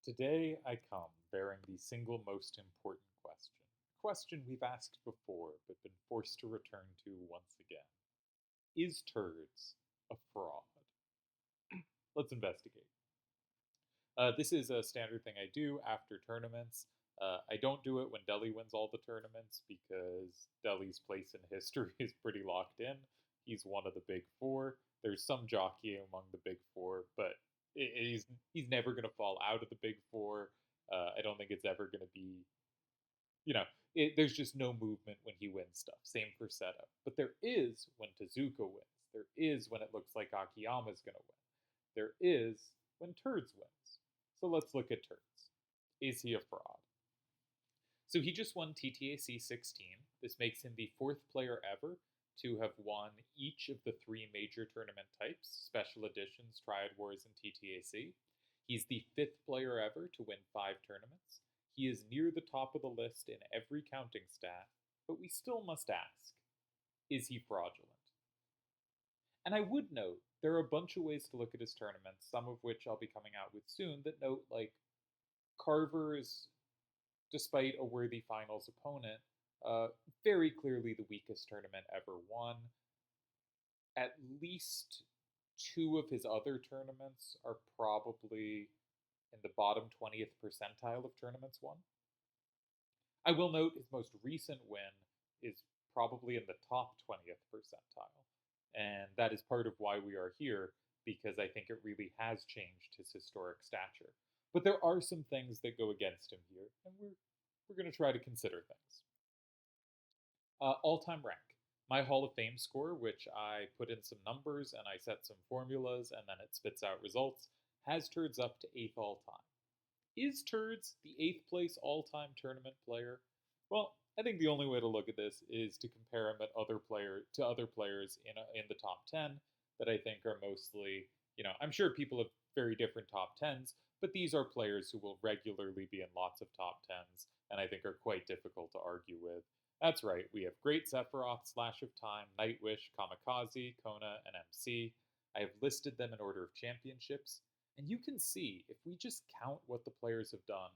Today I come bearing the single most important question. A question we've asked before but been forced to return to once again. Is Turdz a fraud? Let's investigate. This is a standard thing I do after tournaments. I don't do it when Delhi wins all the tournaments because Delhi's place in history is pretty locked in. He's one of the big four. There's some jockeying among the big four, but he's never going to fall out of the big four. I don't think it's ever going to be, there's just no movement when he wins stuff. Same for setup. But there is when Tezuka wins. There is when it looks like Akiyama's going to win. There is when Turdz wins. So let's look at Turdz. Is he a fraud? So he just won TTAC 16. This makes him the fourth player ever to have won each of the three major tournament types, Special Editions, Triad Wars, and TTAC. He's the fifth player ever to win five tournaments. He is near the top of the list in every counting stat, but we still must ask, is he fraudulent? And I would note, there are a bunch of ways to look at his tournaments, some of which I'll be coming out with soon, that note, like, Carver is, despite a worthy finals opponent, uh, very clearly the weakest tournament ever won. At least two of his other tournaments are probably in the bottom 20th percentile of tournaments won. I will note his most recent win is probably in the top 20th percentile. And that is part of why we are here, because I think it really has changed his historic stature. But there are some things that go against him here, and we're going to try to consider things. All-time rank. My Hall of Fame score, which I put in some numbers and I set some formulas and then it spits out results, has Turdz up to 8th all-time. Is Turdz the 8th place all-time tournament player? Well, I think the only way to look at this is to compare him to other players in the top 10 that I think are mostly, I'm sure people have very different top 10s, but these are players who will regularly be in lots of top 10s and I think are quite difficult to argue with. That's right, we have Great Sephiroth, Slash of Time, Nightwish, Kamikaze, Kona, and MC. I have listed them in order of championships, and you can see, if we just count what the players have done,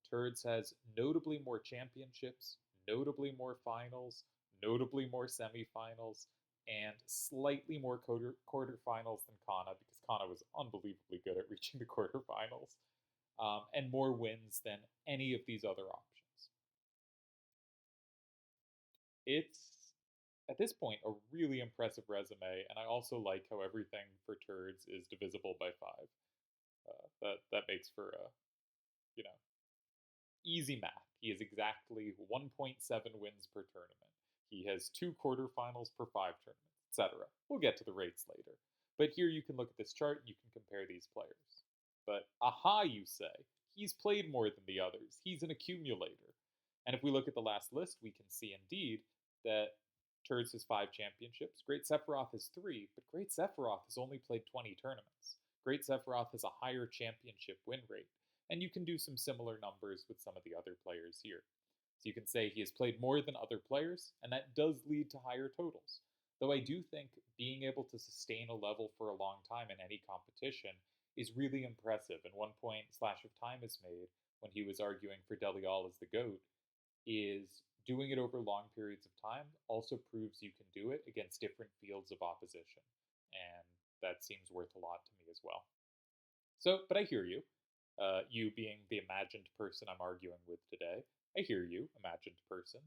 Turdz has notably more championships, notably more finals, notably more semifinals, and slightly more quarterfinals than Kana, because Kana was unbelievably good at reaching the quarterfinals, and more wins than any of these other options. It's, at this point, a really impressive resume, and I also like how everything for Turdz is divisible by 5. That makes for a, you know, easy math. He has exactly 1.7 wins per tournament. He has 2 quarterfinals per 5 tournaments, etc. We'll get to the rates later. But here you can look at this chart and you can compare these players. But aha, you say, he's played more than the others. He's an accumulator. And if we look at the last list, we can see indeed that Turdz has 5 championships. Great Sephiroth has 3, but Great Sephiroth has only played 20 tournaments. Great Sephiroth has a higher championship win rate, and you can do some similar numbers with some of the other players here. So you can say he has played more than other players, and that does lead to higher totals. Though I do think being able to sustain a level for a long time in any competition is really impressive. And one point Slash of Time has made when he was arguing for Delial as the GOAT is doing it over long periods of time also proves you can do it against different fields of opposition. And that seems worth a lot to me as well. So, but I hear you. You being the imagined person I'm arguing with today. I hear you, imagined person.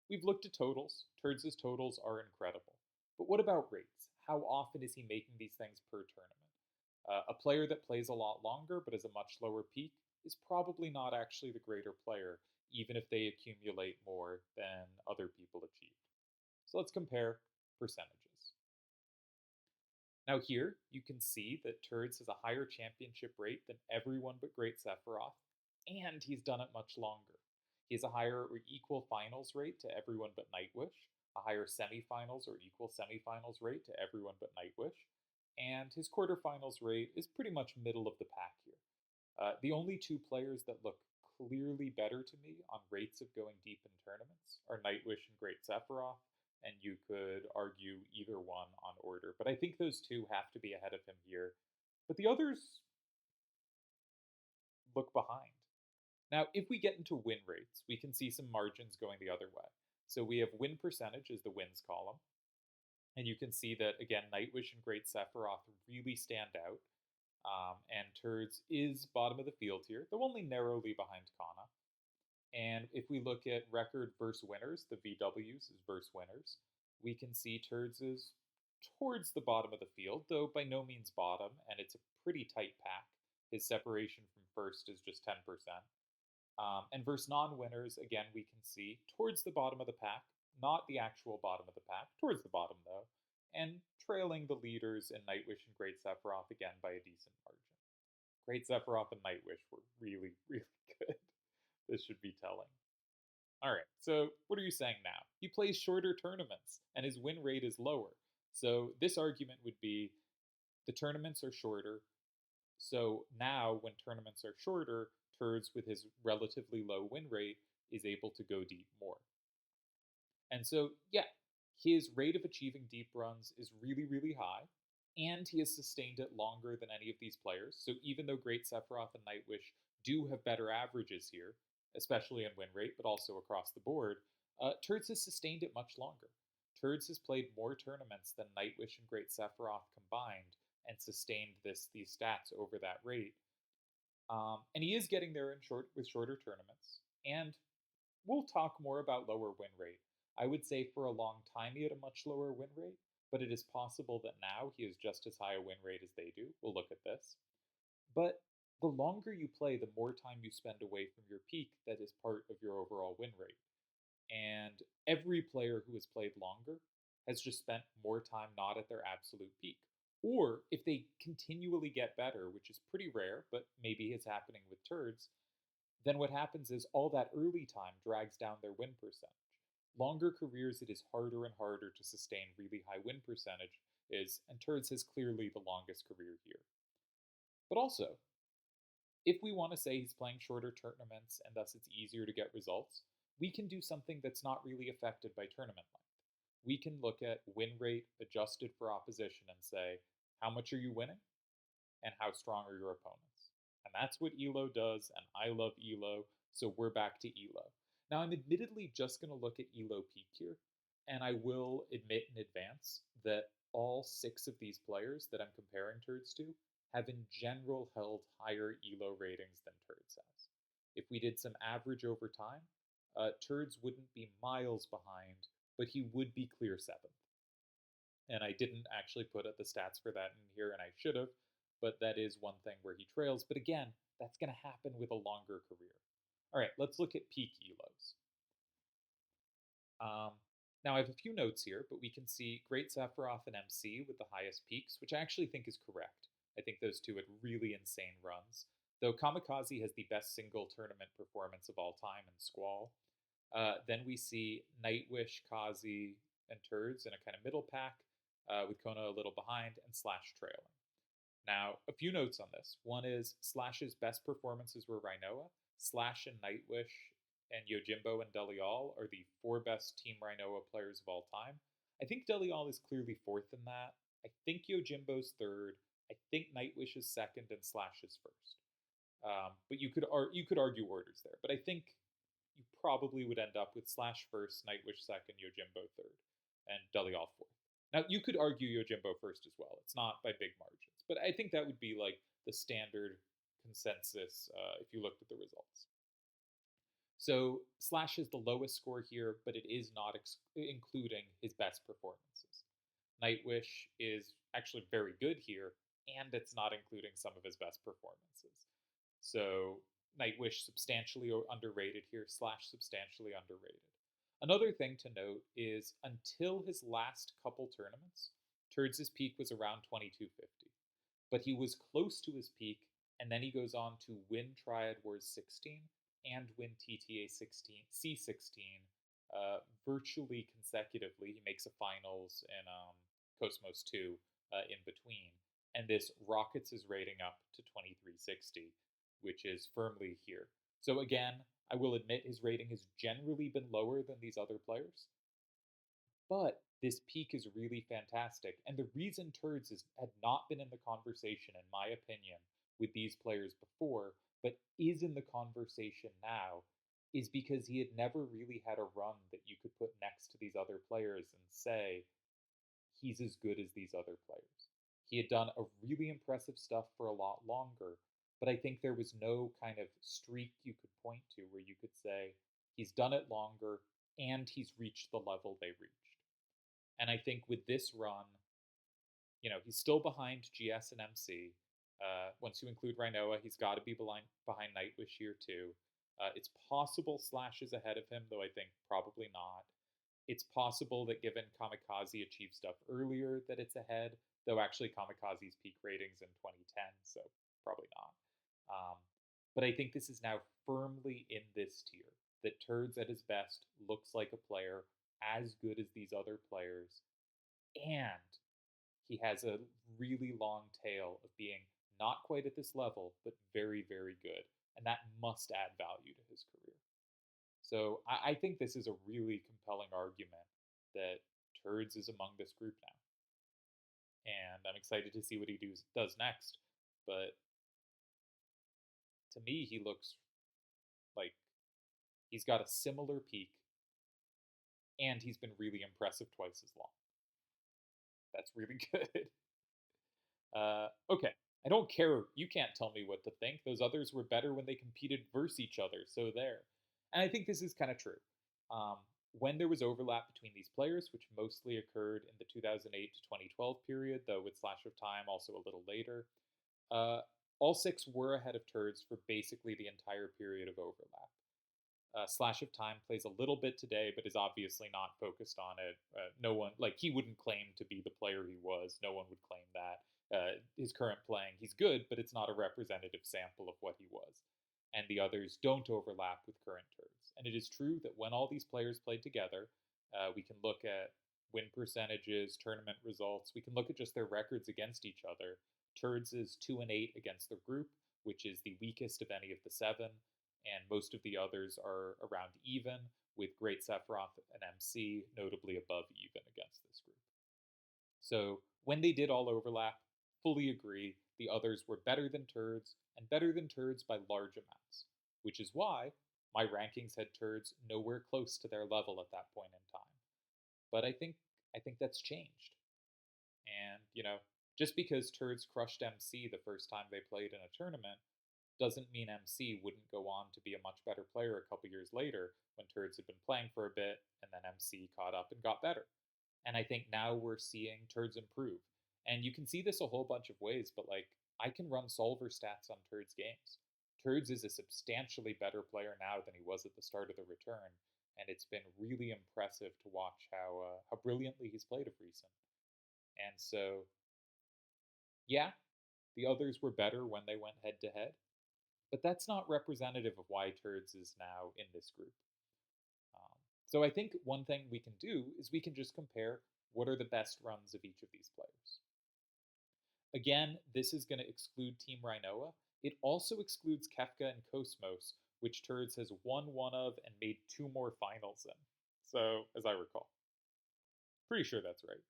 We've looked at totals. Turds' totals are incredible. But what about rates? How often is he making these things per tournament? A player that plays a lot longer but has a much lower peak is probably not actually the greater player, even if they accumulate more than other people achieved. So let's compare percentages. Now here, you can see that Turdz has a higher championship rate than everyone but Great Sephiroth, and he's done it much longer. He has a higher or equal finals rate to everyone but Nightwish, a higher semifinals or equal semifinals rate to everyone but Nightwish, and his quarterfinals rate is pretty much middle of the pack here. The only 2 players that look clearly better to me on rates of going deep in tournaments are Nightwish and Great Sephiroth, and you could argue either one on order. But I think those 2 have to be ahead of him here. But the others, look behind. Now, if we get into win rates, we can see some margins going the other way. So we have win percentage as the wins column. And you can see that, again, Nightwish and Great Sephiroth really stand out. And Turdz is bottom of the field here, though only narrowly behind Kana. And if we look at record versus winners, the VWs is versus winners, we can see Turdz is towards the bottom of the field, though by no means bottom, and it's a pretty tight pack. His separation from first is just 10%. And versus non-winners, again, we can see towards the bottom of the pack, not the actual bottom of the pack, towards the bottom though, and trailing the leaders in Nightwish and Great Sephiroth again by a decent margin. Great Sephiroth and Nightwish were really, really good. This should be telling. All right, so what are you saying now? He plays shorter tournaments, and his win rate is lower. So this argument would be the tournaments are shorter. So now, when tournaments are shorter, Turdz, with his relatively low win rate, is able to go deep more. And so, yeah, his rate of achieving deep runs is really, really high, and he has sustained it longer than any of these players. So even though Great Sephiroth and Nightwish do have better averages here, especially in win rate, but also across the board, Turdz has sustained it much longer. Turdz has played more tournaments than Nightwish and Great Sephiroth combined and sustained these stats over that rate. And he is getting there with shorter tournaments. And we'll talk more about lower win rate. I would say for a long time he had a much lower win rate, but it is possible that now he has just as high a win rate as they do. We'll look at this. But the longer you play, the more time you spend away from your peak that is part of your overall win rate. And every player who has played longer has just spent more time not at their absolute peak. Or if they continually get better, which is pretty rare, but maybe it's happening with Turdz, then what happens is all that early time drags down their win percentage. Longer careers, it is harder and harder to sustain really high win percentages, and Turdz has clearly the longest career here. But also, if we want to say he's playing shorter tournaments and thus it's easier to get results, we can do something that's not really affected by tournament length. We can look at win rate adjusted for opposition and say, how much are you winning? And how strong are your opponents? And that's what ELO does, and I love ELO, so we're back to ELO. Now, I'm admittedly just going to look at ELO peak here, and I will admit in advance that all 6 of these players that I'm comparing Turdz to have in general held higher ELO ratings than Turdz has. If we did some average over time, Turdz wouldn't be miles behind, but he would be clear 7th. And I didn't actually put the stats for that in here, and I should have, but that is one thing where he trails. But again, that's going to happen with a longer career. All right, let's look at peak ELOs. Now, I have a few notes here, but we can see Great Sephiroth and MC with the highest peaks, which I actually think is correct. I think those two had really insane runs, though Kamikaze has the best single tournament performance of all time in Squall. Then we see Nightwish, Kazi, and Turdz in a kind of middle pack, with Kona a little behind, and Slash trailing. Now, a few notes on this. One is Slash's best performances were Rhinoa. Slash and Nightwish and Yojimbo and Delial are the 4 best Team Rhinoa players of all time. I think Delial is clearly 4th in that. I think Yojimbo's 3rd. I think Nightwish is 2nd and Slash is 1st. But you could argue orders there. But I think you probably would end up with Slash 1st, Nightwish 2nd, Yojimbo 3rd, and Delial 4th. Now, you could argue Yojimbo 1st as well. It's not by big margins. But I think that would be like the standard consensus if you looked at the results. So Slash is the lowest score here, but it is not including his best performances. Nightwish is actually very good here, and it's not including some of his best performances. So Nightwish substantially underrated here, Slash substantially underrated. Another thing to note is until his last couple tournaments, Turdz' peak was around 2250. But he was close to his peak, and then he goes on to win Triad Wars 16 and win TTA 16, C16 virtually consecutively. He makes a finals in Cosmos 2 in between. And this rockets his rating up to 2360, which is firmly here. So again, I will admit his rating has generally been lower than these other players. But this peak is really fantastic. And the reason Turdz had not been in the conversation, in my opinion, with these players before but is in the conversation now is because he had never really had a run that you could put next to these other players and say, he's as good as these other players. He had done a really impressive stuff for a lot longer, but I think there was no kind of streak you could point to where you could say, he's done it longer and he's reached the level they reached. And I think with this run, he's still behind GS and MC. Once you include Rhinoa, he's got to be behind Nightwish here too. It's possible Slash is ahead of him, though I think probably not. It's possible that given Kamikaze achieved stuff earlier, that it's ahead, though actually Kamikaze's peak ratings in 2010, so probably not. But I think this is now firmly in this tier, that Turdz at his best looks like a player as good as these other players, and he has a really long tail of being not quite at this level, but very, very good. And that must add value to his career. So I think this is a really compelling argument that Turdz is among this group now. And I'm excited to see what he does next. But to me, he looks like he's got a similar peak, and he's been really impressive twice as long. That's really good. Okay. I don't care. You can't tell me what to think. Those others were better when they competed versus each other, so there. And I think this is kind of true. Um, when there was overlap between these players, which mostly occurred in the 2008 to 2012 period, though with Slash of Time also a little later, uh, all six were ahead of Turdz for basically the entire period of overlap. Slash of Time plays a little bit today, but is obviously not focused on it. No one, like, he wouldn't claim to be the player he was. No one would claim that. His current playing, he's good, but it's not a representative sample of what he was. And the others don't overlap with current Turdz. And it is true that when all these players played together, we can look at win percentages, tournament results. We can look at just their records against each other. Turdz is 2-8 against their group, which is the weakest of any of the seven, and most of the others are around even, with Great Sephiroth and MC notably above even against this group. So when they did all overlap, fully agree, the others were better than Turdz, and better than Turdz by large amounts, which is why my rankings had Turdz nowhere close to their level at that point in time. But I think that's changed. And, just because Turdz crushed MC the first time they played in a tournament doesn't mean MC wouldn't go on to be a much better player a couple years later when Turdz had been playing for a bit and then MC caught up and got better. And I think now we're seeing Turdz improve. And you can see this a whole bunch of ways, but like, I can run solver stats on Turdz games. Turdz is a substantially better player now than he was at the start of the return, and it's been really impressive to watch how brilliantly he's played of recent. And so, yeah, the others were better when they went head to head, but that's not representative of why Turdz is now in this group. So I think one thing we can do is we can just compare what are the best runs of each of these players. Again, this is going to exclude Team Rhinoa. It also excludes Kefka and Cosmos, which Turdz has won one of and made two more finals in. So, as I recall. Pretty sure that's right.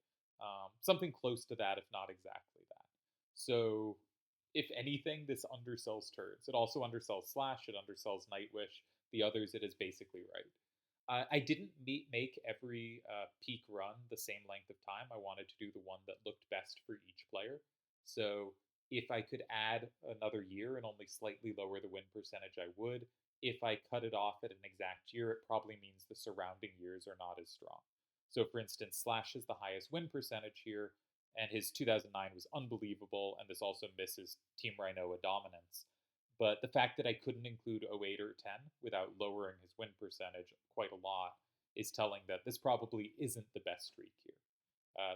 Something close to that, if not exactly that. So, if anything, this undersells Turdz. It also undersells Slash, it undersells Nightwish. The others, it is basically right. I didn't make every peak run the same length of time. I wanted to do the one that looked best for each player. So if I could add another year and only slightly lower the win percentage, I would. If I cut it off at an exact year, it probably means the surrounding years are not as strong. So for instance, Slash is the highest win percentage here, and his 2009 was unbelievable, and this also misses Team Rhinoa dominance. But the fact that I couldn't include 08 or 10 without lowering his win percentage quite a lot is telling that this probably isn't the best streak here.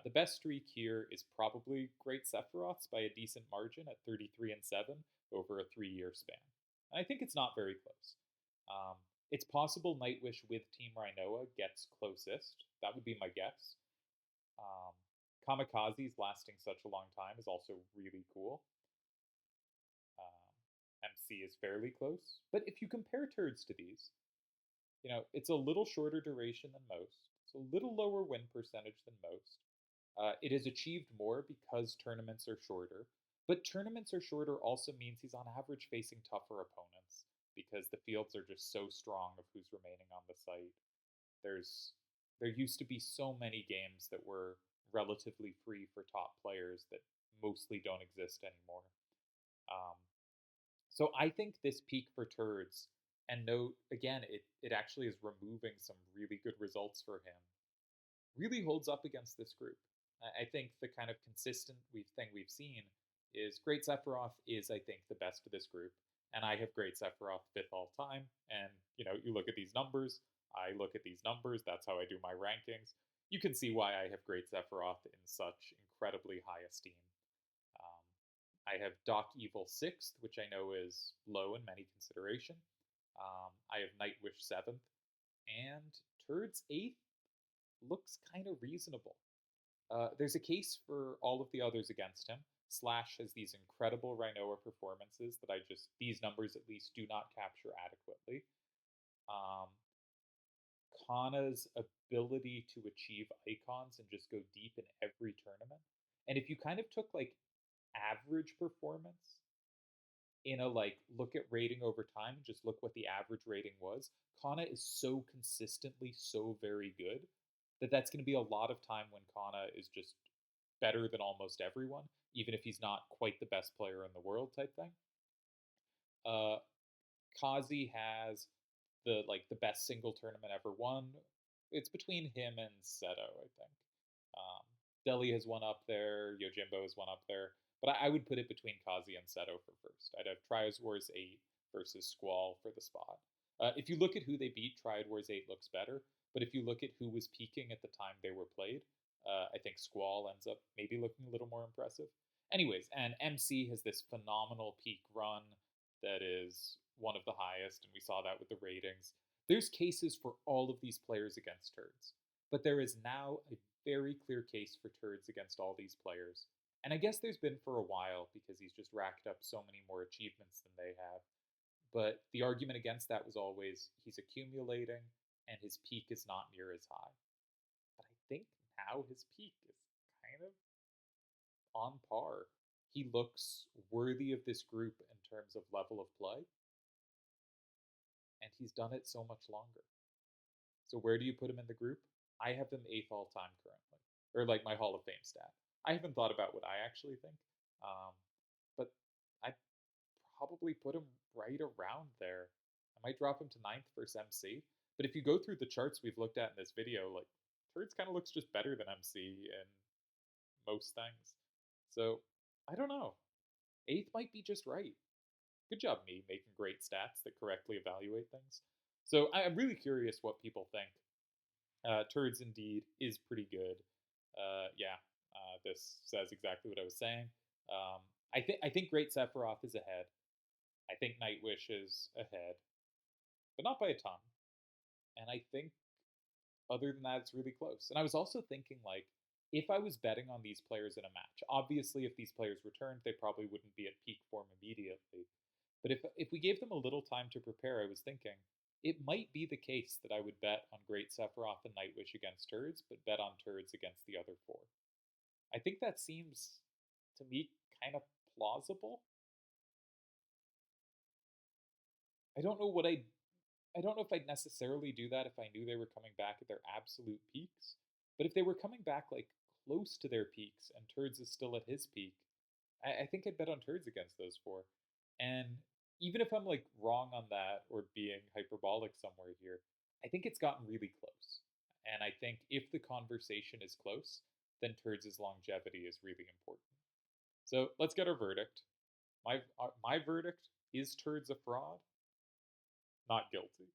The best streak here is probably Great Sephiroth's by a decent margin at 33-7 over a 3-year span. And I think it's not very close. It's possible Nightwish with Team Rhinoa gets closest. That would be my guess. Kamikaze's lasting such a long time is also really cool. MC is fairly close. But if you compare Turdz to these, it's a little shorter duration than most. It's a little lower win percentage than most. It has achieved more because tournaments are shorter. But tournaments are shorter also means he's on average facing tougher opponents because the fields are just so strong of who's remaining on the site. There's there used to be so many games that were relatively free for top players that mostly don't exist anymore. Um, so I think this peak for Turdz, and note again, it actually is removing some really good results for him, really holds up against this group. I think the kind of consistent thing we've seen is Great Sephiroth is, I think, the best of this group. And I have Great Sephiroth fifth all time. And, you look at these numbers, I look at these numbers, that's how I do my rankings. You can see why I have Great Sephiroth in such incredibly high esteem. Um, I have Doc Evil 6th, which I know is low in many consideration. I have Nightwish 7th, and Turdz 8th looks kind of reasonable. There's a case for all of the others against him. Slash has these incredible Rhinoa performances that these numbers at least do not capture adequately. Um, Kana's ability to achieve icons and just go deep in every tournament. And if you kind of took like average performance in a like look at rating over time and just look what the average rating was, Kana is so consistently so very good that that's going to be a lot of time when Kana is just better than almost everyone, even if he's not quite the best player in the world type thing. Uh, Kazi has the best single tournament ever won. It's between him and Seto, I think. Um, Deli has one up there. Yojimbo has one up there. But I would put it between Kazi and Seto for first. I'd have Trios Wars 8 versus Squall for the spot. If you look at who they beat, Triad Wars 8 looks better. But if you look at who was peaking at the time they were played, I think Squall ends up maybe looking a little more impressive. Anyways, and MC has this phenomenal peak run that is one of the highest, and we saw that with the ratings. There's cases for all of these players against Turdz, but there is now a very clear case for Turdz against all these players. And I guess there's been for a while because he's just racked up so many more achievements than they have. But the argument against that was always he's accumulating and his peak is not near as high. But I think now his peak is kind of on par. He looks worthy of this group in terms of level of play, and he's done it so much longer. So where do you put him in the group? I have him eighth all time currently, or like my Hall of Fame stat. I haven't thought about what I actually think, um, but I probably put him right around there. I might drop him to ninth versus MC. But if you go through the charts we've looked at in this video, like Turdz kind of looks just better than MC in most things. So I don't know. Eighth might be just right. Good job, me, making great stats that correctly evaluate things. So I'm really curious what people think. Turdz indeed is pretty good. Yeah, this says exactly what I was saying. I think Great Sephiroth is ahead. I think Nightwish is ahead, but not by a ton. And I think other than that, it's really close. And I was also thinking like, if I was betting on these players in a match, obviously if these players returned, they probably wouldn't be at peak form immediately. But if we gave them a little time to prepare, I was thinking it might be the case that I would bet on Great Sephiroth and Nightwish against Turdz, but bet on Turdz against the other four. I think that seems to me kind of plausible. I don't know what I don't know if I'd necessarily do that if I knew they were coming back at their absolute peaks. But if they were coming back like close to their peaks and Turdz is still at his peak, I think I'd bet on Turdz against those four. And even if I'm like wrong on that or being hyperbolic somewhere here, I think it's gotten really close. And I think if the conversation is close, then Turds' longevity is really important. So let's get our verdict. My verdict is Turds a fraud? Not guilty.